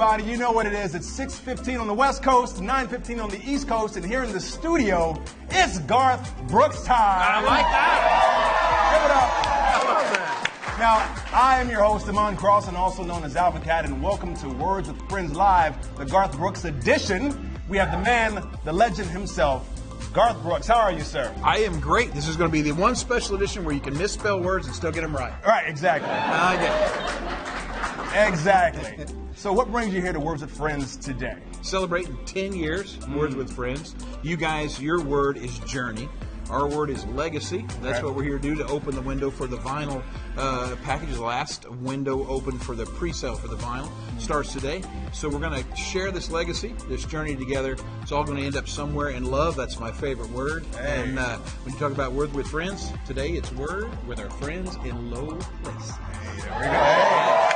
everybody. You know what it is. It's 6:15 on the West Coast, 9:15 on the East Coast, and here in the studio, it's Garth Brooks time. I like that. Give it up. I love that. Now, I am your host, Amon Cross, and also known as Alpha Cat, and welcome to Words with Friends Live, the Garth Brooks edition. We have the man, the legend himself, Garth Brooks. How are you, sir? I am great. This is going to be the one special edition where you can misspell words and still get them right. Right, exactly. Exactly. So what brings you here to Words with Friends today? Celebrating 10 years, Words with Friends. You guys, your word is journey. Our word is legacy. That's what we're here to do, to open the window for the vinyl package. The last window open for the pre-sale for the vinyl starts today. So we're going to share this legacy, this journey together. It's all going to end up somewhere in love. That's my favorite word. Hey. And when you talk about Word with Friends, today it's Word with our friends in low place. Hey, there we go. Hey.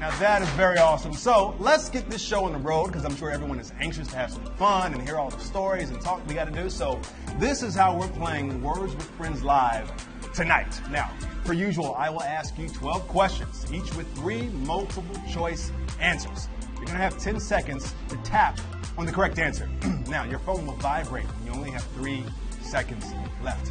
Now that is very awesome. So let's get this show on the road, because I'm sure everyone is anxious to have some fun and hear all the stories and talk we got to do. So this is how we're playing Words with Friends Live tonight. Now, per usual, I will ask you 12 questions, each with 3 multiple choice answers. You're going to have 10 seconds to tap on the correct answer. Now, your phone will vibrate. You only have 3 seconds left.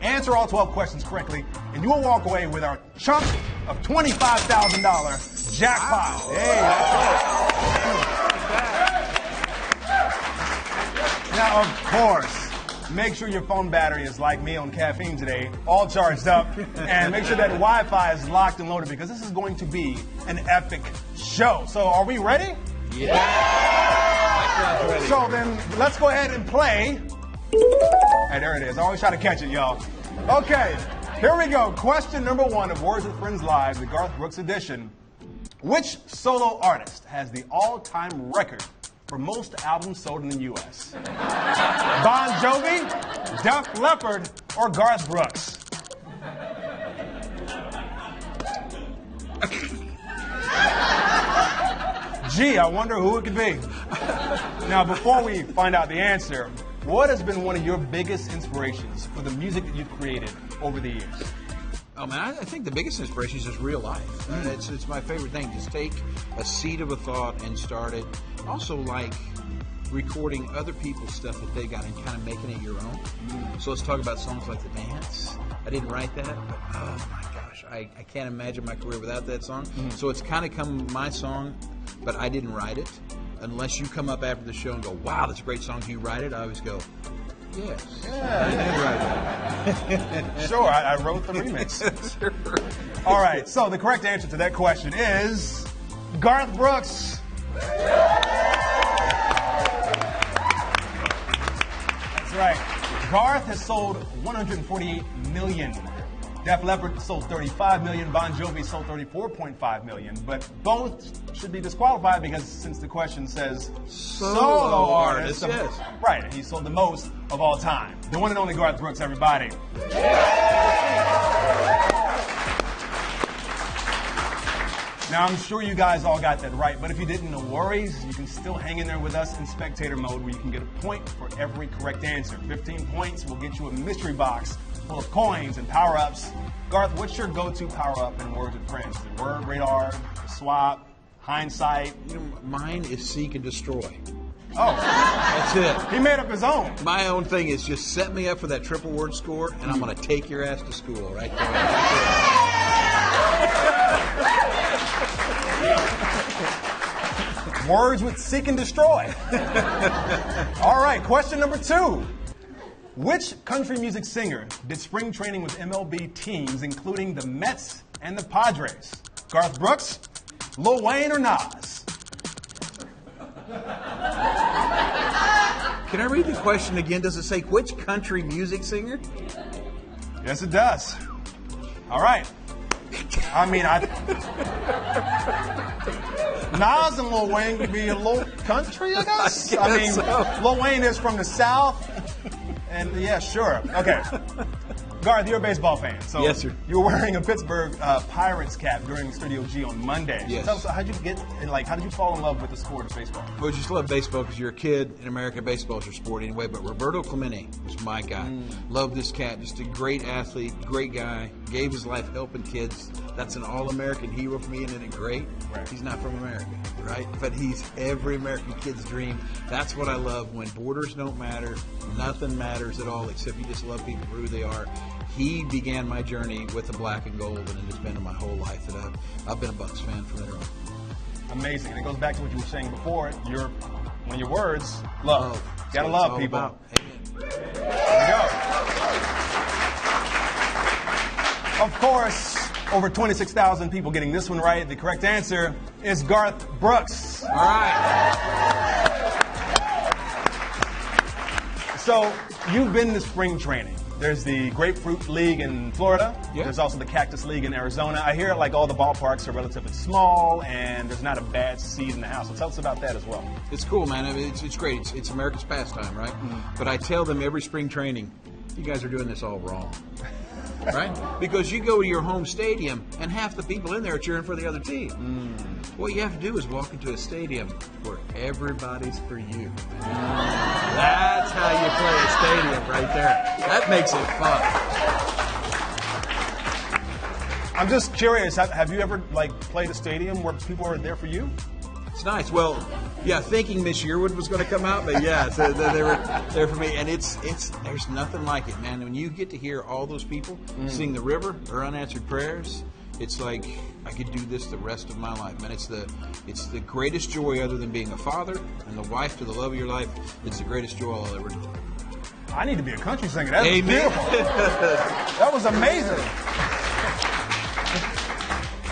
Answer all 12 questions correctly, and you will walk away with our chunk of $25,000 jackpot. Wow. Hey, that's right. Now, of course, make sure your phone battery is like me on caffeine today, all charged up, and make sure that Wi-Fi is locked and loaded, because this is going to be an epic show. So, are we ready? Yeah. So then, let's go ahead and play. Hey, there it is. I always try to catch it, y'all. Okay, here we go. Question number 1 of Words with Friends Live, the Garth Brooks edition. Which solo artist has the all-time record for most albums sold in the U.S.? Bon Jovi, Def Leppard, or Garth Brooks? Gee, I wonder who it could be. Now, before we find out the answer, what has been one of your biggest inspirations for the music that you've created over the years? Oh man, I think the biggest inspiration is just real life. It's my favorite thing. Just take a seed of a thought and start it. Also like recording other people's stuff that they got and kind of making it your own. So let's talk about songs like The Dance. I didn't write that, but oh my gosh, I can't imagine my career without that song. So it's kind of come my song, but I didn't write it. Unless you come up after the show and go, wow, that's a great song, do you write it? I always go, yes. Yeah. I did write it. Sure, I wrote the remix. Sure. All right, so the correct answer to that question is Garth Brooks. That's right. Garth has sold 148 million. Def Leppard sold 35 million. Bon Jovi sold 34.5 million. But both should be disqualified because since the question says solo artist, yes. Right, and he sold the most of all time. The one and only Garth Brooks, everybody. Now, I'm sure you guys all got that right, but if you didn't, no worries. You can still hang in there with us in spectator mode, where you can get a point for every correct answer. 15 points will get you a mystery box full of coins and power-ups. Garth, what's your go-to power-up in Words with Friends? The word radar, swap, hindsight? You know, mine is seek and destroy. Oh, That's it. he made up his own. My own thing is just set me up for that triple word score, and I'm going to take your ass to school right there. Words with seek and destroy. All right, question number 2. Which country music singer did spring training with MLB teams, including the Mets and the Padres? Garth Brooks, Lil Wayne, or Nas? Can I read the question again? Does it say which country music singer? Yes, it does. All right. I mean, Nas and Lil Wayne could be a little country, I guess. I mean, so. Lil Wayne is from the South. And yeah, sure. Okay. Garth, you're a baseball fan. So yes, sir. You were wearing a Pittsburgh Pirates cap during Studio G on Monday. Yes. So tell us, how did you get, how did you fall in love with the sport of baseball? Well, I just love baseball because you're a kid. In America, baseball is your sport anyway. But Roberto Clemente was my guy. Loved this cat. Just a great athlete, great guy. Gave his life helping kids. That's an all-American hero for me, and isn't it great? Right. He's not from America, right? But he's every American kid's dream. That's what I love, when borders don't matter, nothing matters at all except you just love people for who they are. He began my journey with the black and gold, and it has been in my whole life that I've been a Bucks fan from there on. Amazing. And it goes back to what you were saying before. One of your words, love. Gotta love people. About. There we go. Of course, over 26,000 people getting this one right. The correct answer is Garth Brooks. All right. So you've been to spring training. There's the Grapefruit League in Florida. Yeah. There's also the Cactus League in Arizona. I hear all the ballparks are relatively small and there's not a bad seat in the house. So tell us about that as well. It's cool, man. I mean, it's great. It's America's pastime, right? But I tell them every spring training, you guys are doing this all wrong. Right? Because you go to your home stadium and half the people in there are cheering for the other team. What you have to do is walk into a stadium where everybody's for you. That's how you play a stadium right there. That makes it fun. I'm just curious, have you ever played a stadium where people are there for you? It's nice. Well, yeah, thinking Miss Yearwood was going to come out, but yeah, so they were there for me, and it's there's nothing like it, man. When you get to hear all those people sing the river or unanswered prayers, it's like I could do this the rest of my life, man. It's the greatest joy, other than being a father and the wife to the love of your life. It's the greatest joy I'll ever do. I need to be a country singer. That's Amen. beautiful. That was amazing.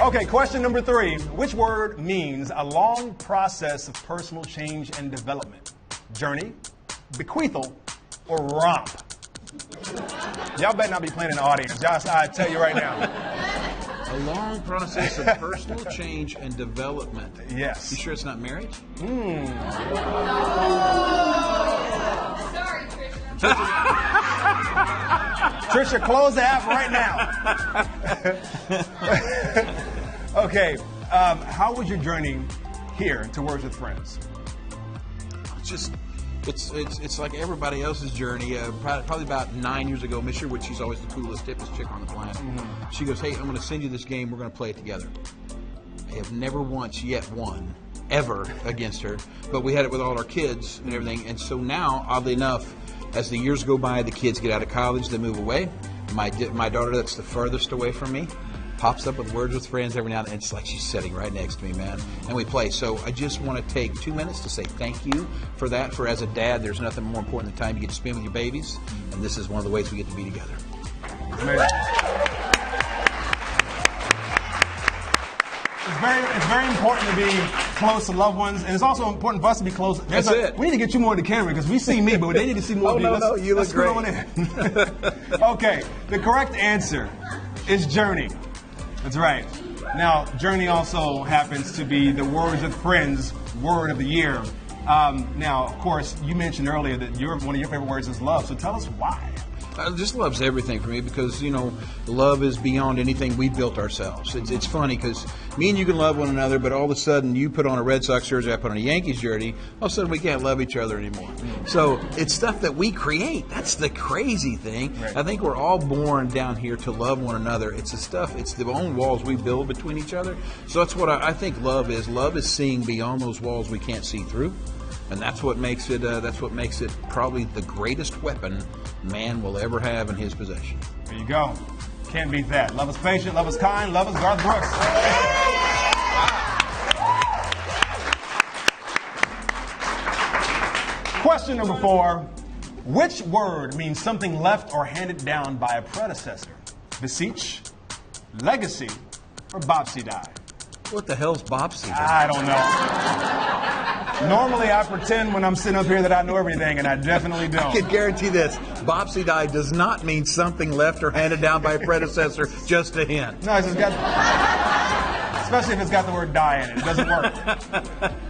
Okay, question number 3. Which word means a long process of personal change and development? Journey, bequeathal, or romp? Y'all better not be playing in the audience. I tell you right now. A long process of personal change and development. Yes. You sure it's not marriage? Sorry, Trisha. Trisha, close the app right now. Okay, how was your journey here to Words with Friends? It's like everybody else's journey. Probably about 9 years ago, Miss Yearwood, she's always the coolest, hippest chick on the planet. She goes, hey, I'm going to send you this game. We're going to play it together. I have never once yet won, ever, against her. But we had it with all our kids and everything. And so now, oddly enough, as the years go by, the kids get out of college, they move away. My daughter, that's the furthest away from me, pops up with Words with Friends every now and then. It's like she's sitting right next to me, man. And we play. So I just want to take 2 minutes to say thank you for that. For as a dad, there's nothing more important than time you get to spend with your babies. And this is one of the ways we get to be together. Amazing. It's very important to be close to loved ones, and it's also important for us to be close. That's it. We need to get you more to the camera because we see me, but they need to see more of you. No, you look great. On in. Okay, the correct answer is Journey. That's right. Now, Journey also happens to be the Words with Friends Word of the Year. Now, of course, you mentioned earlier that one of your favorite words is love, so tell us why. Just love's everything for me because, love is beyond anything we built ourselves. It's funny because me and you can love one another, but all of a sudden you put on a Red Sox jersey, I put on a Yankees jersey, all of a sudden we can't love each other anymore. So it's stuff that we create. That's the crazy thing. Right. I think we're all born down here to love one another. It's the own walls we build between each other. So that's what I think love is. Love is seeing beyond those walls we can't see through. And that's what makes it. Probably the greatest weapon man will ever have in his possession. There you go. Can't beat that. Love is patient, love is kind, love is Garth Brooks. Question number 4. Which word means something left or handed down by a predecessor? Beseech, legacy, or bobsy-die? What the hell's bobsy? I don't know. Normally, I pretend when I'm sitting up here that I know everything, and I definitely don't. I can guarantee this. Bobsy-die does not mean something left or handed down by a predecessor, just a hint. No, it's just got, especially if it's got the word die in it. It doesn't work.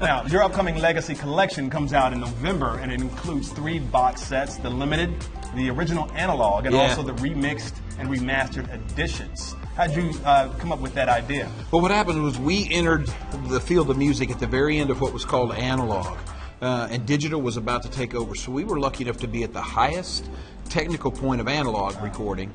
Now, your upcoming Legacy collection comes out in November, and it includes 3 box sets, the limited, the original analog and Yeah. also the remixed and remastered editions. How'd you come up with that idea? Well, what happened was we entered the field of music at the very end of what was called analog, and digital was about to take over. So we were lucky enough to be at the highest technical point of analog recording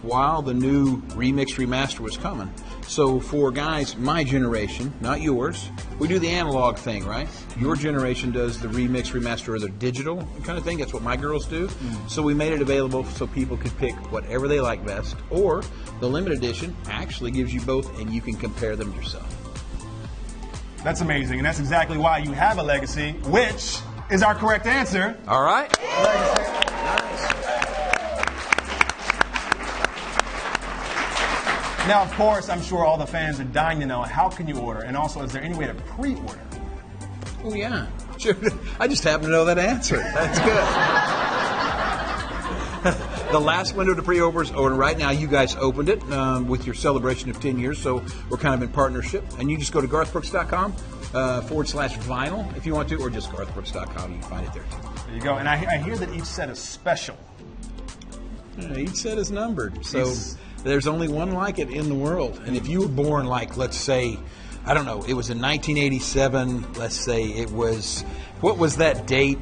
while the new remix remaster was coming. So for guys my generation, not yours, we do the analog thing, right? Your generation does the remix remaster or the digital kind of thing. That's what my girls do. So we made it available so people could pick whatever they like best, or the limited edition actually gives you both and you can compare them yourself. That's amazing, and that's exactly why you have a legacy, which is our correct answer. All right. Legacy. Now, of course, I'm sure all the fans are dying to know, how can you order? And also, is there any way to pre-order? Oh, yeah. Sure. I just happen to know that answer. That's good. The last window to pre-order is open right now. You guys opened it with your celebration of 10 years, so we're kind of in partnership. And you just go to garthbrooks.com /vinyl if you want to, or just garthbrooks.com. You can find it there, too. There you go. And I hear that each set is special. Yeah, each set is numbered, so there's only one like it in the world. And if you were born, like, let's say, I don't know, it was in 1987, let's say it was, what was that date?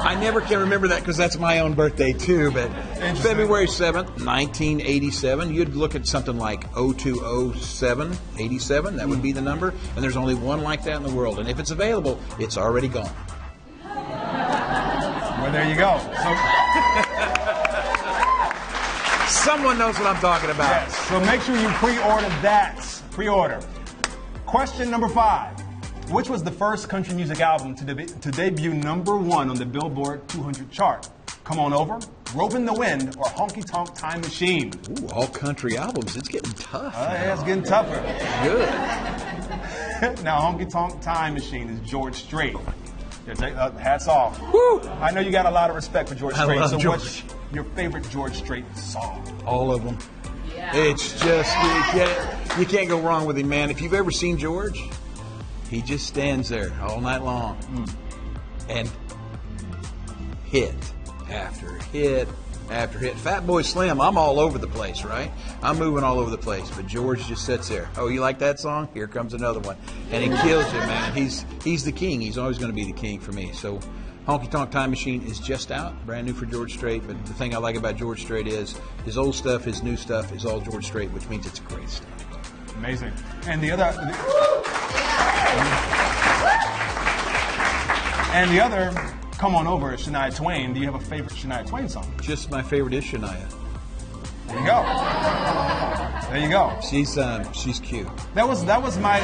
I never can remember that because that's my own birthday too, but February 7th, 1987, you'd look at something like 0207, 87, that would be the number, and there's only one like that in the world. And if it's available, it's already gone. Well, there you go. Someone knows what I'm talking about. Yes, so make sure you pre-order that. Pre-order. Question number 5. Which was the first country music album to debut #1 on the Billboard 200 chart? Come On Over, Rope in the Wind, or Honky Tonk Time Machine? Ooh, all country albums. It's getting tough. Yeah, it's getting tougher. Good. Now, Honky Tonk Time Machine is George Strait. Hats off. Woo! I know you got a lot of respect for George I Strait. love So George. what's your favorite George Strait song? All of them. Yeah. It's just, you can't go wrong with him, man. If you've ever seen George, he just stands there all night long and hit after hit after hit. Fat Boy Slim, I'm all over the place, right? I'm moving all over the place, but George just sits there. Oh, you like that song? Here comes another one. And he kills it, man. He's the king. He's always going to be the king for me. So Honky Tonk Time Machine is just out, brand new for George Strait, but the thing I like about George Strait is his old stuff, his new stuff is all George Strait, which means it's great stuff. Amazing. And the other Come On Over is Shania Twain. Do you have a favorite Shania Twain song? Just my favorite is Shania. There you go. There you go. She's cute. That was my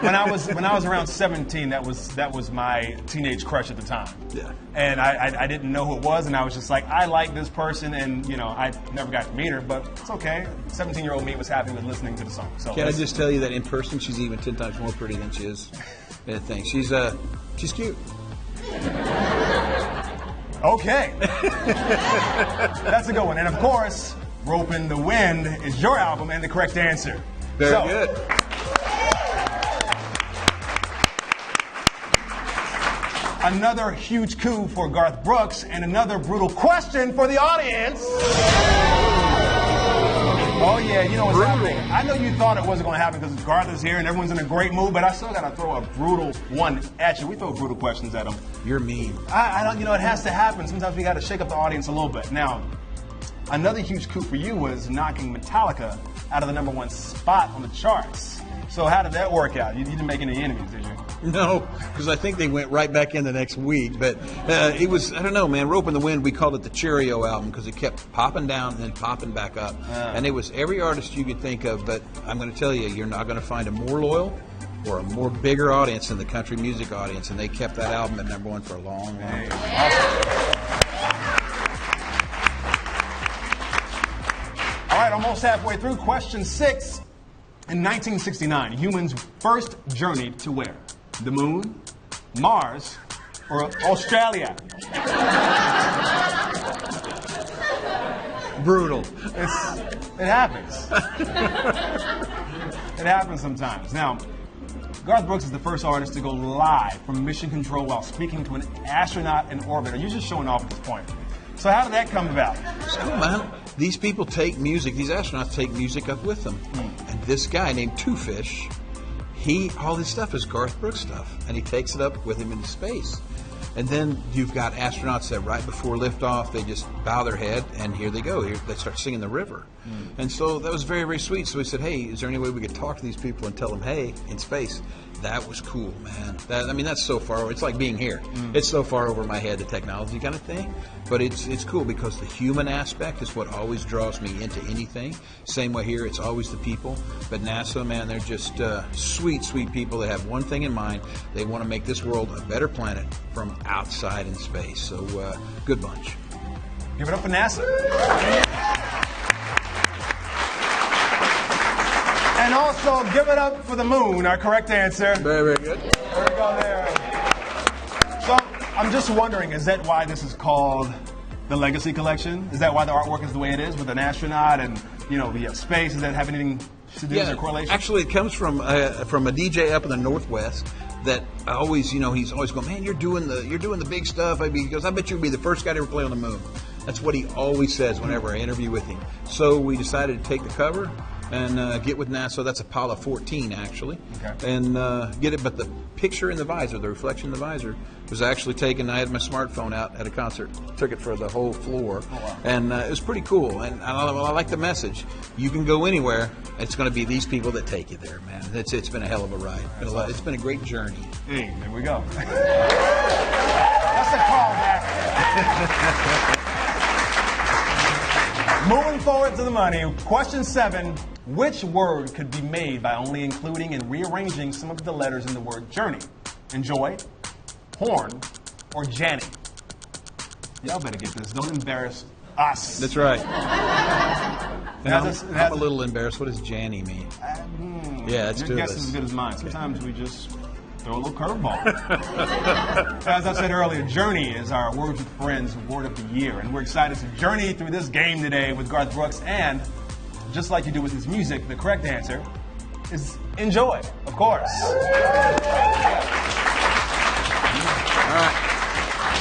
when I was around 17. That was my teenage crush at the time. Yeah. And I didn't know who it was, and I was just like, I like this person, and I never got to meet her, but it's okay. 17-year-old me was happy with listening to the song. So can I just tell you that in person she's even 10 times more pretty than she is in a thing. She's cute. Okay. That's a good one. And of course, Rope in the Wind is your album and the correct answer. Very good. Another huge coup for Garth Brooks and another brutal question for the audience. Oh yeah, you know what's happening. I know you thought it wasn't going to happen because Garth is here and everyone's in a great mood, but I still got to throw a brutal one at you. We throw brutal questions at them. You're mean. I don't, it has to happen. Sometimes we got to shake up the audience a little bit. Now, another huge coup for you was knocking Metallica out of the #1 spot on the charts. So how did that work out? You didn't make any enemies, did you? No, because I think they went right back in the next week. But it was, I don't know, man, Rope in the Wind, we called it the Cheerio album because it kept popping down and then popping back up. And it was every artist you could think of, but I'm going to tell you, you're not going to find a more loyal or a more bigger audience than the country music audience. And they kept that album at #1 for a long, long time. All right, almost halfway through. Question 6. In 1969, humans first journeyed to where? The moon, Mars, or Australia? Brutal. It happens. It happens sometimes. Now, Garth Brooks is the first artist to go live from mission control while speaking to an astronaut in orbit. Are you just showing off at this point? So how did that come about? So, man, these people take music, these astronauts take music up with them. And this guy named Two Fish, all his stuff is Garth Brooks stuff, and he takes it up with him into space. And then you've got astronauts that right before liftoff, they just bow their head, and here they go. Here they start singing the river. And so that was very, very sweet. So we said, hey, is there any way we could talk to these people and tell them, hey, in space? That was cool, man. That's so far. It's like being here. It's so far over my head, the technology kind of thing. But it's cool because the human aspect is what always draws me into anything. Same way here, it's always the people. But NASA, man, they're just sweet, sweet people. They have one thing in mind. They want to make this world a better planet from outside in space. So good bunch. Give it up for NASA. And also, give it up for the moon, our correct answer. Very, very good. There we go there. So, I'm just wondering, is that why this is called the Legacy Collection? Is that why the artwork is the way it is with an astronaut and, the space? Does that have anything to do with their correlation? Actually, it comes from a DJ up in the Northwest that always, he's always going, man, you're doing the big stuff. He goes, I bet you'll be the first guy to ever play on the moon. That's what he always says whenever I interview with him. So we decided to take the cover and get with NASA. That's Apollo 14, actually. Okay. And get it. But the picture in the visor, the reflection in the visor, was actually taken. I had my smartphone out at a concert, took it for the whole floor. Oh, wow. And it was pretty cool. And I like the message. You can go anywhere. It's going to be these people that take you there, man. It's been a hell of a ride. It's been a great journey. Hey, there we go. That's a call back. Moving forward to the money, question 7. Which word could be made by only including and rearranging some of the letters in the word journey? Enjoy, horn, or Janny? Y'all better get this. Don't embarrass us. That's right. I'm a a little embarrassed. What does Janny mean? Yeah, let's do Your guess this. is as good as mine. Sometimes we just throw a little curveball. As I said earlier, Journey is our Words with Friends Word of the Year, and we're excited to journey through this game today with Garth Brooks. And just like you do with his music, the correct answer is enjoy, of course. All right.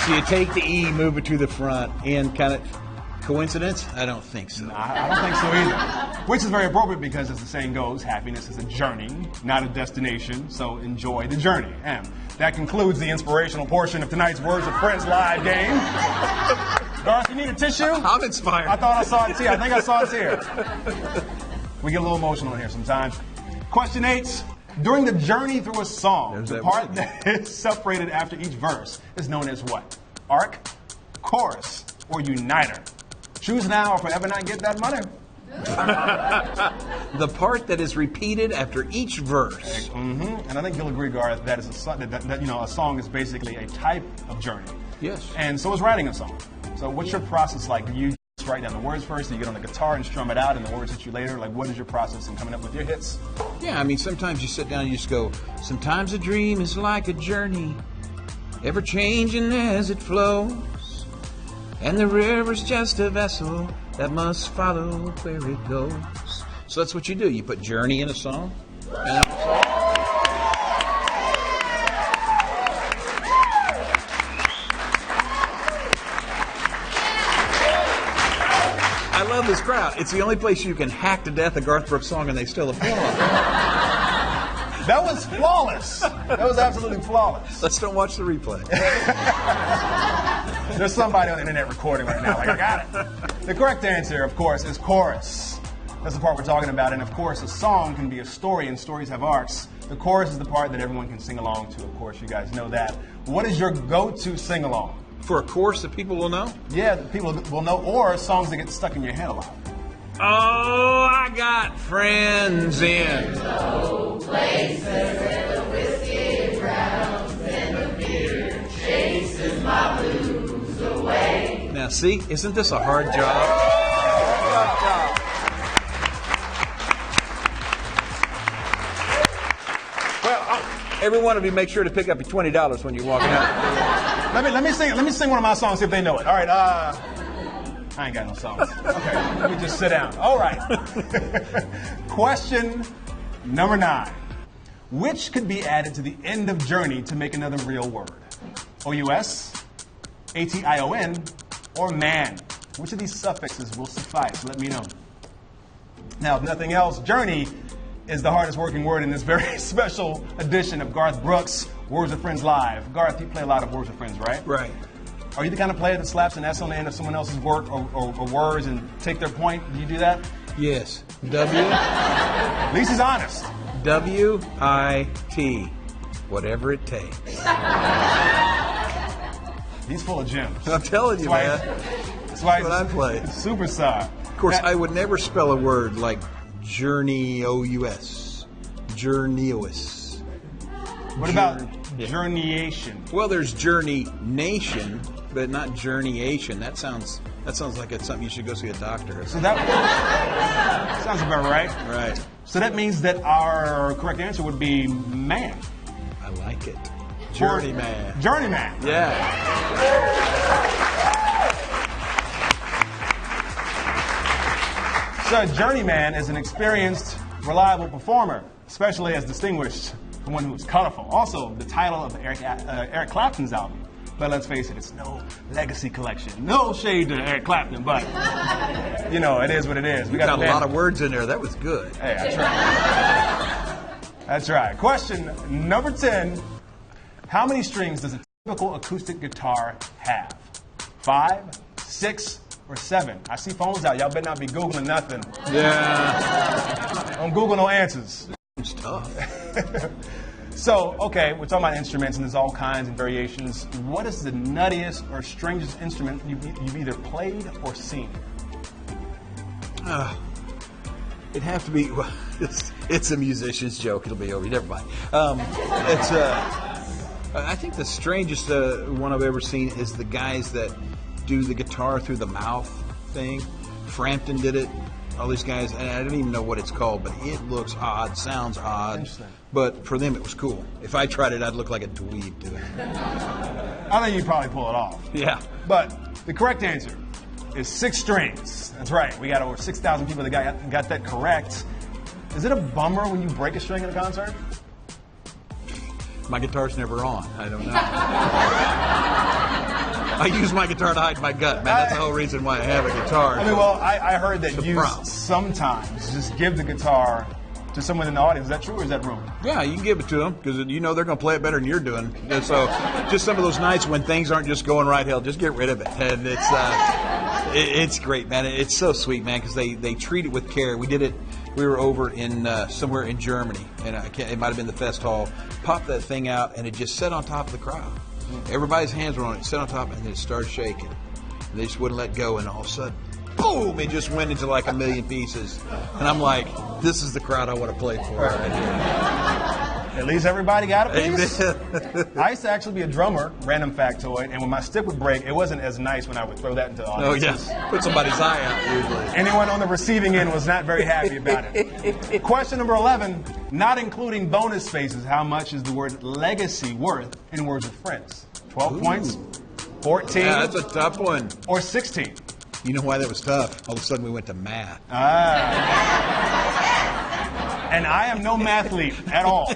So you take the E, move it to the front, and kind of coincidence? I don't think so. I don't think so either. Which is very appropriate because, as the saying goes, happiness is a journey, not a destination. So enjoy the journey. And that concludes the inspirational portion of tonight's Words with Friends live game. Garth, you need a tissue? I'm inspired. I thought I saw a tear. I think I saw a tear. We get a little emotional in here sometimes. Question 8. During the journey through a song, the part that is separated after each verse is known as what? Arc, chorus, or uniter? Choose now or forever not get that money. The part that is repeated after each verse. Mm-hmm. And I think you'll agree, Garth, that is a song is basically a type of journey. Yes. And so is writing a song. So what's your process like? Do you just write down the words first, do you get on the guitar and strum it out, and the words hit you later? Like, what is your process in coming up with your hits? Yeah, sometimes you sit down and you just go, sometimes a dream is like a journey, ever changing as it flows, and the river's just a vessel that must follow where it goes. So that's what you do. You put journey in a song. I love this crowd. It's the only place you can hack to death a Garth Brooks song and they still applaud. That was flawless. That was absolutely flawless. Let's don't watch the replay. There's somebody on the internet recording right now. Like, I got it. The correct answer, of course, is chorus. That's the part we're talking about. And of course, a song can be a story, and stories have arcs. The chorus is the part that everyone can sing along to. Of course, you guys know that. What is your go-to sing-along? For a chorus that people will know? Yeah, that people will know, or songs that get stuck in your head a lot. Oh, I got friends in no places where the whiskey drowns and the beer chases my blues away. Now, see, isn't this a hard job? Well, every one of you make sure to pick up your $20 when you're walking out. Let me sing one of my songs, see if they know it. All right, I ain't got no songs. Okay, let me just sit down. All right. Question number 9. Which could be added to the end of journey to make another real word? O-U-S, A-T-I-O-N, or man? Which of these suffixes will suffice? Let me know. Now, if nothing else, journey is the hardest working word in this very special edition of Garth Brooks' Words with Friends Live. Garth, you play a lot of Words with Friends, right? Right. Are you the kind of player that slaps an S on the end of someone else's work or words and take their point? Do you do that? Yes. At least he's honest. W-I-T. Whatever it takes. He's full of gems. I'm telling you, man. That's why what I play. Superstar. Of course, I would never spell a word like journey, O-U-S. Journeyous. What about journeyation? Well, there's journey nation, but not journeyation. That sounds like it's something you should go see a doctor. So that sounds about right. Right. So that means that our correct answer would be man. I like it. Journeyman. Journeyman. Yeah. So a journeyman is an experienced, reliable performer, especially as distinguished from one who is colorful. Also, the title of Eric Clapton's album. But let's face it, it's no legacy collection. No shade to Eric Clapton, but you know, it is what it is. We got a lot of words in there. That was good. Hey, that's right. That's right. Question number 10. How many strings does a typical acoustic guitar have? 5, 6, or 7? I see phones out. Y'all better not be Googling nothing. Yeah. Don't Google no answers. It's tough. So, okay, we're talking about instruments, and there's all kinds and variations. What is the nuttiest or strangest instrument you've either played or seen? It'd have to be. Well, it's a musician's joke. It'll be over. Never mind. I think the strangest one I've ever seen is the guys that do the guitar through the mouth thing. Frampton did it. All these guys, and I don't even know what it's called, but it looks odd, sounds odd. Interesting. But for them, it was cool. If I tried it, I'd look like a dweeb to it. I think you'd probably pull it off. Yeah. But the correct answer is 6 strings. That's right. We got over 6,000 people that got that correct. Is it a bummer when you break a string at a concert? My guitar's never on. I don't know. I use my guitar to hide my gut, man. That's the whole reason why I have a guitar. I mean, well, I heard that you sometimes just give the guitar to someone in the audience. Is that true or is that rumor? Yeah, you can give it to them because you know they're going to play it better than you're doing. And so just some of those nights when things aren't just going right, hell, just get rid of it. And it's great, man. It's so sweet, man, because they treat it with care. We did it. We were over in somewhere in Germany, and it might have been the Fest Hall. Popped that thing out, and it just sat on top of the crowd. Everybody's hands were on it, sat on top, and then it started shaking. And they just wouldn't let go, and all of a sudden, boom! It just went into like a million pieces. And I'm like, this is the crowd I want to play for right here. At least everybody got a piece. I used to actually be a drummer, random factoid, and when my stick would break, it wasn't as nice when I would throw that into the audience. Oh, yes. Put somebody's eye out, usually. Anyone on the receiving end was not very happy about it. Question number 11, not including bonus spaces, how much is the word legacy worth in Words with Friends? 12 points, 14, yeah, that's a tough one. Or 16? You know why that was tough? All of a sudden we went to math. And I am no mathlete at all.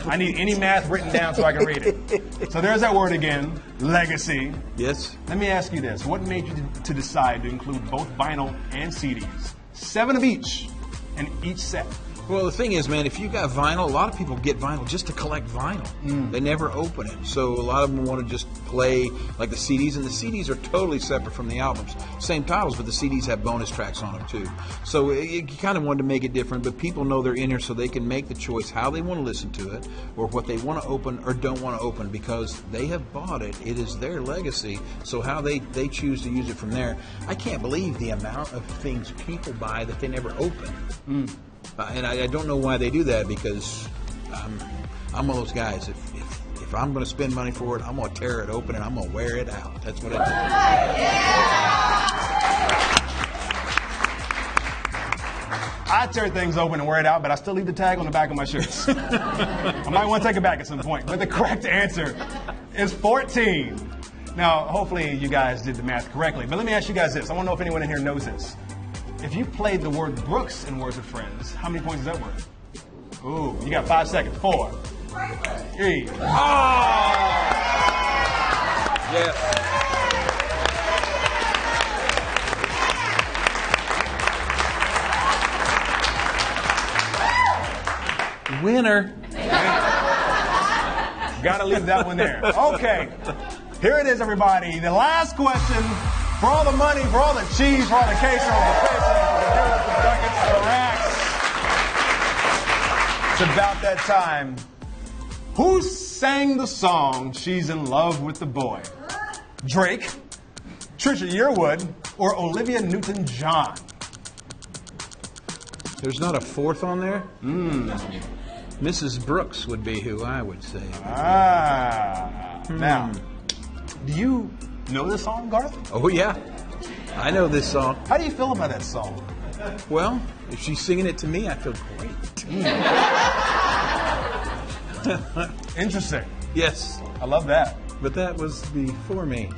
I need any math written down so I can read it. So there's that word again, legacy. Yes. Let me ask you this. What made you to decide to include both vinyl and CDs? 7 of each in each set. Well, the thing is, man, if you got vinyl, a lot of people get vinyl just to collect vinyl. They never open it. So a lot of them want to just play like the CDs, and the CDs are totally separate from the albums. Same titles, but the CDs have bonus tracks on them too. So you kind of wanted to make it different, but people know they're in here so they can make the choice how they want to listen to it or what they want to open or don't want to open because they have bought it. It is their legacy. So how they choose to use it from there. I can't believe the amount of things people buy that they never open. And I don't know why they do that because I'm one of those guys. If I'm going to spend money for it, I'm going to tear it open and I'm going to wear it out. That's what I do. I tear things open and wear it out, but I still leave the tag on the back of my shirts. I might want to take it back at some point. But the correct answer is 14. Now, hopefully you guys did the math correctly. But let me ask you guys this. I want to know if anyone in here knows this. If you played the word Brooks in Words with Friends, how many points is that worth? Ooh, you got 5 seconds. 4, 3. Yes. Winner. Gotta leave that one there. Okay. Here it is, everybody. The last question. For all the money, for all the cheese, for all the queso, the pesos, the euros, the ducats, the racks. It's about that time. Who sang the song She's in Love with the Boy? Drake, Trisha Yearwood, or Olivia Newton-John? There's not a fourth on there? Mrs. Brooks would be who I would say. Now, do you know this song, Garth? Oh, yeah. I know this song. How do you feel about that song? Well, if she's singing it to me, I feel great. Interesting. Yes. I love that. But that was before me.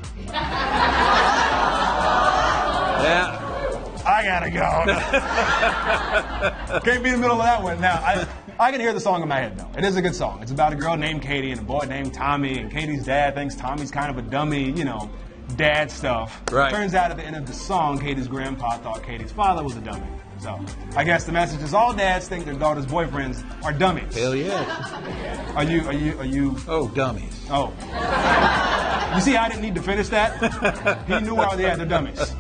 Yeah. I gotta go. Can't be in the middle of that one. Now, I can hear the song in my head, though. It is a good song. It's about a girl named Katie and a boy named Tommy, and Katie's dad thinks Tommy's kind of a dummy, dad stuff. Right. Turns out at the end of the song, Katie's grandpa thought Katie's father was a dummy. So, I guess the message is all dads think their daughter's boyfriends are dummies. Hell yeah. Are you? Oh, dummies. Oh. You see, I didn't need to finish that. He knew where they're dummies.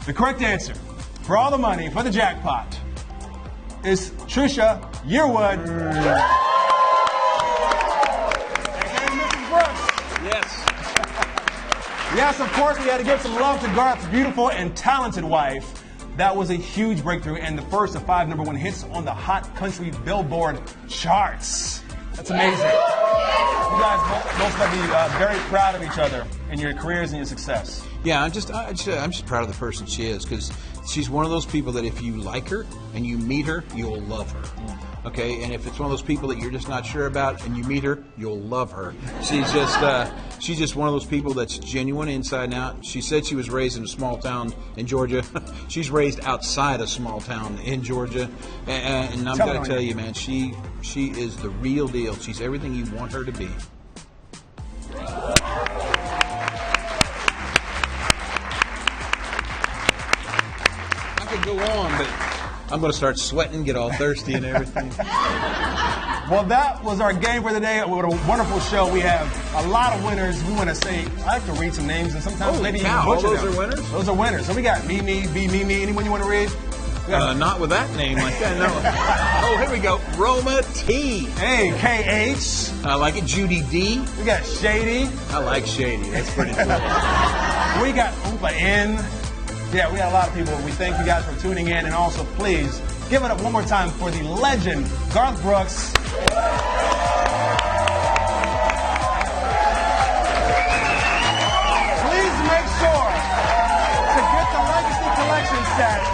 The correct answer, for all the money, for the jackpot, is Trisha Yearwood. And Mrs. Brooks. Yes. Yes, of course, we had to give some love to Garth's beautiful and talented wife. That was a huge breakthrough and the first of 5 #1 hits on the Hot Country Billboard charts. That's amazing. You guys both must be very proud of each other in your careers and your success. Yeah, I'm just proud of the person she is, because she's one of those people that if you like her and you meet her, you'll love her. Okay, and if it's one of those people that you're just not sure about and you meet her, you'll love her. She's just one of those people that's genuine inside and out. She said she was raised in a small town in Georgia. She's raised outside a small town in Georgia, and I'm going to tell you, man, she is the real deal. She's everything you want her to be. I could go on, but I'm going to start sweating, get all thirsty and everything. Well, that was our game for the day. What a wonderful show. We have a lot of winners. We want to say, I like to read some names and sometimes maybe even butcher them. Those are winners? Those are winners. So we got Mimi, B Mimi. Anyone you want to read? Not with that name like that, no. Oh, here we go. Roma T. Hey, KH. I like it. Judy D. We got Shady. I like Shady. That's pretty cool. We got Oompa N. Yeah, we got a lot of people. We thank you guys for tuning in. And also, please, give it up one more time for the legend, Garth Brooks. Please make sure to get the Legacy Collection set.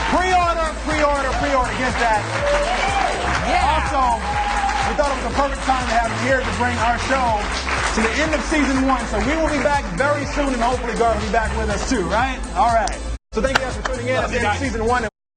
Pre-order, get that. Yeah. Also, we thought it was a perfect time to have you here to bring our show to the end of season 1. So we will be back very soon, and hopefully Garth will be back with us too, right? All right. So thank you guys for tuning in at the end of season 1.